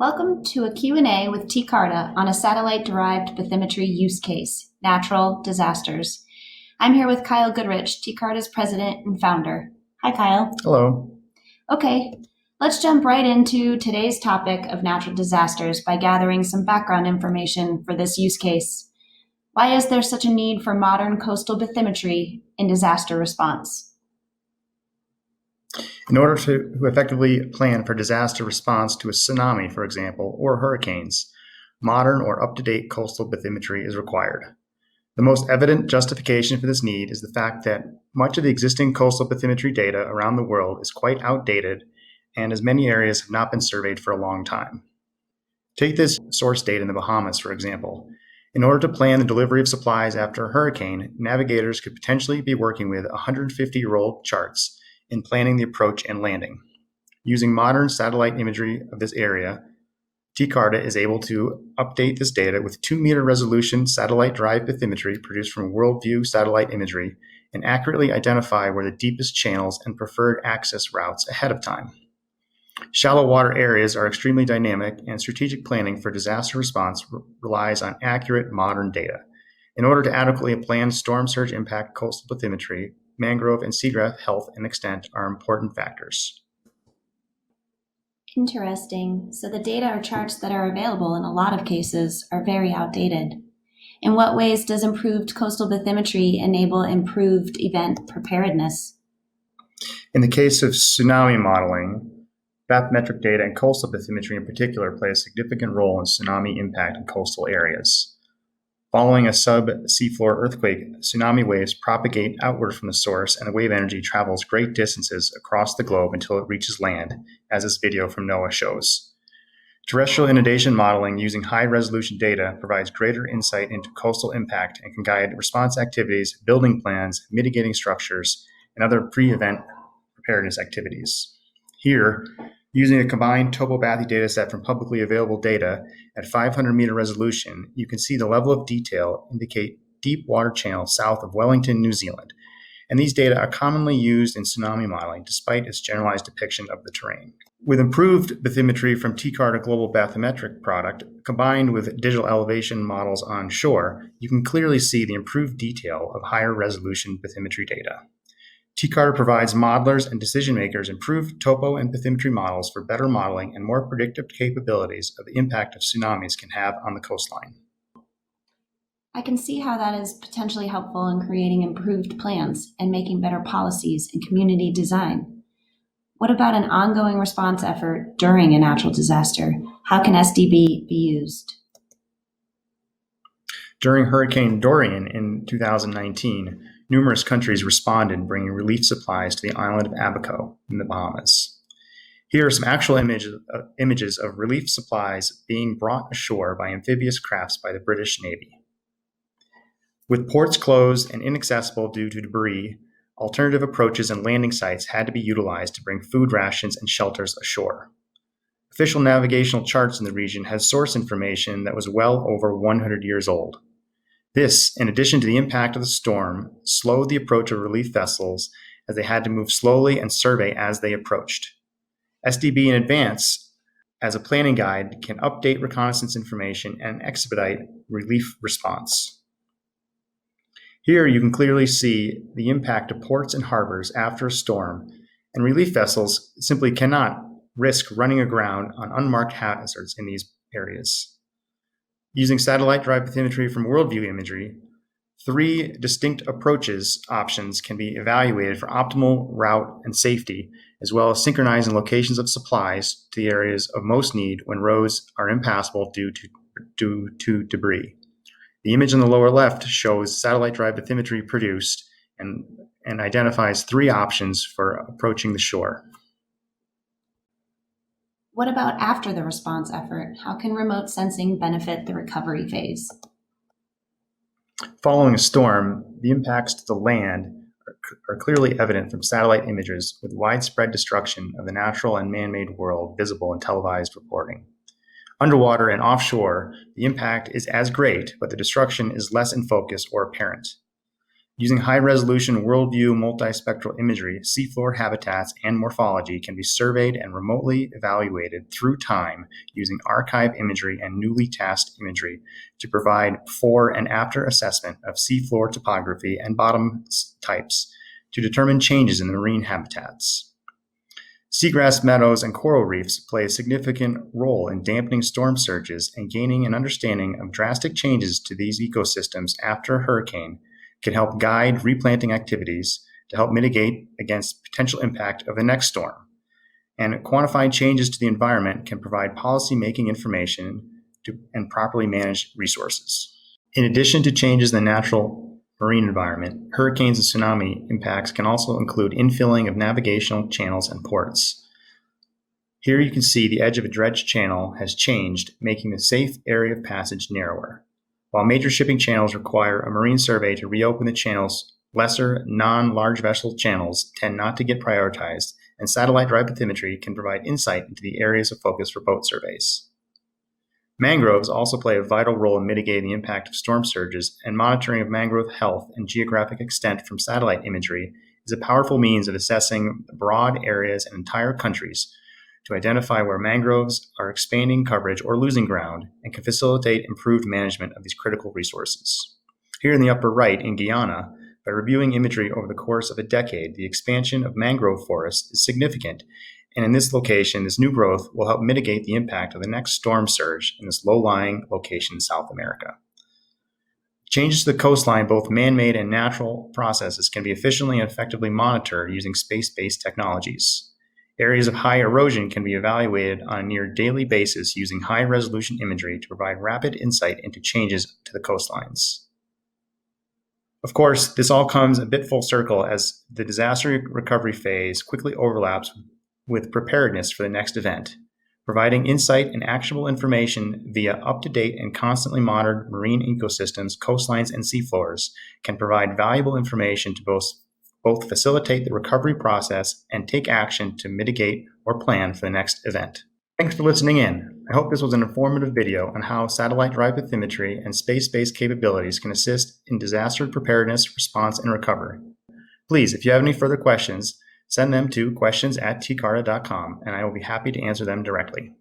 Welcome to a Q&A with TCarta on a satellite-derived bathymetry use case, natural disasters. I'm here with Kyle Goodrich, TCarta's president and founder. Hi, Kyle. Hello. Okay, let's jump right into today's topic of natural disasters by gathering some background information for this use case. Why is there such a need for modern coastal bathymetry in disaster response? In order to effectively plan for disaster response to a tsunami, for example, or hurricanes, modern or up-to-date coastal bathymetry is required. The most evident justification for this need is the fact that much of the existing coastal bathymetry data around the world is quite outdated, and as many areas have not been surveyed for a long time. Take this source data in the Bahamas, for example. In order to plan the delivery of supplies after a hurricane, navigators could potentially be working with 150-year-old charts in planning the approach and landing. Using modern satellite imagery of this area, TCarta is able to update this data with 2-meter resolution satellite-derived bathymetry produced from WorldView satellite imagery and accurately identify where the deepest channels and preferred access routes ahead of time. Shallow water areas are extremely dynamic, and strategic planning for disaster response relies on accurate modern data. In order to adequately plan storm surge impact coastal bathymetry, mangrove and seagrass health and extent are important factors. Interesting. So the data or charts that are available in a lot of cases are very outdated. In what ways does improved coastal bathymetry enable improved event preparedness? In the case of tsunami modeling, bathymetric data and coastal bathymetry in particular play a significant role in tsunami impact in coastal areas. Following a sub-seafloor earthquake, tsunami waves propagate outward from the source, and the wave energy travels great distances across the globe until it reaches land, as this video from NOAA shows. Terrestrial inundation modeling using high-resolution data provides greater insight into coastal impact and can guide response activities, building plans, mitigating structures, and other pre-event preparedness activities. Here, using a combined topobathy dataset from publicly available data at 500-meter resolution, you can see the level of detail indicate deep water channels south of Wellington, New Zealand. And these data are commonly used in tsunami modeling despite its generalized depiction of the terrain. With improved bathymetry from TCarta Global Bathymetric product, combined with digital elevation models on shore, you can clearly see the improved detail of higher resolution bathymetry data. TCarta provides modelers and decision makers improved topo and bathymetry models for better modeling and more predictive capabilities of the impact of tsunamis can have on the coastline. I can see how that is potentially helpful in creating improved plans and making better policies and community design. What about an ongoing response effort during a natural disaster? How can SDB be used? During Hurricane Dorian in 2019, numerous countries responded, bringing relief supplies to the island of Abaco in the Bahamas. Here are some actual images of relief supplies being brought ashore by amphibious crafts by the British Navy. With ports closed and inaccessible due to debris, alternative approaches and landing sites had to be utilized to bring food rations and shelters ashore. Official navigational charts in the region had source information that was well over 100 years old. This, in addition to the impact of the storm, slowed the approach of relief vessels as they had to move slowly and survey as they approached. SDB in advance, as a planning guide, can update reconnaissance information and expedite relief response. Here you can clearly see the impact of ports and harbors after a storm, and relief vessels simply cannot risk running aground on unmarked hazards in these areas. Using satellite-derived bathymetry from WorldView imagery, 3 distinct options can be evaluated for optimal route and safety, as well as synchronizing locations of supplies to the areas of most need when roads are impassable due to debris. The image on the lower left shows satellite-derived bathymetry produced and identifies 3 options for approaching the shore. What about after the response effort? How can remote sensing benefit the recovery phase? Following a storm, the impacts to the land are clearly evident from satellite images with widespread destruction of the natural and man-made world visible in televised reporting. Underwater and offshore, the impact is as great, but the destruction is less in focus or apparent. Using high-resolution worldview multispectral imagery, seafloor habitats and morphology can be surveyed and remotely evaluated through time using archive imagery and newly tasked imagery to provide before and after assessment of seafloor topography and bottom types to determine changes in the marine habitats. Seagrass meadows and coral reefs play a significant role in dampening storm surges, and gaining an understanding of drastic changes to these ecosystems after a hurricane can help guide replanting activities to help mitigate against potential impact of the next storm. And quantifying changes to the environment can provide policy-making information and properly manage resources. In addition to changes in the natural marine environment, hurricanes and tsunami impacts can also include infilling of navigational channels and ports. Here you can see the edge of a dredged channel has changed, making the safe area of passage narrower. While major shipping channels require a marine survey to reopen the channels, lesser, non-large vessel channels tend not to get prioritized, and satellite-derived bathymetry can provide insight into the areas of focus for boat surveys. Mangroves also play a vital role in mitigating the impact of storm surges, and monitoring of mangrove health and geographic extent from satellite imagery is a powerful means of assessing broad areas and entire countries to identify where mangroves are expanding coverage or losing ground, and can facilitate improved management of these critical resources. Here in the upper right, in Guyana, by reviewing imagery over the course of a decade, the expansion of mangrove forests is significant, and in this location, this new growth will help mitigate the impact of the next storm surge in this low-lying location in South America. Changes to the coastline, both man-made and natural processes, can be efficiently and effectively monitored using space-based technologies. Areas of high erosion can be evaluated on a near daily basis using high-resolution imagery to provide rapid insight into changes to the coastlines. Of course, this all comes a bit full circle as the disaster recovery phase quickly overlaps with preparedness for the next event. Providing insight and actionable information via up-to-date and constantly monitored marine ecosystems, coastlines, and seafloors can provide valuable information to both facilitate the recovery process and take action to mitigate or plan for the next event. Thanks for listening in. I hope this was an informative video on how satellite-derived bathymetry and space-based capabilities can assist in disaster preparedness, response, and recovery. Please, if you have any further questions, send them to questions@tcarta.com, and I will be happy to answer them directly.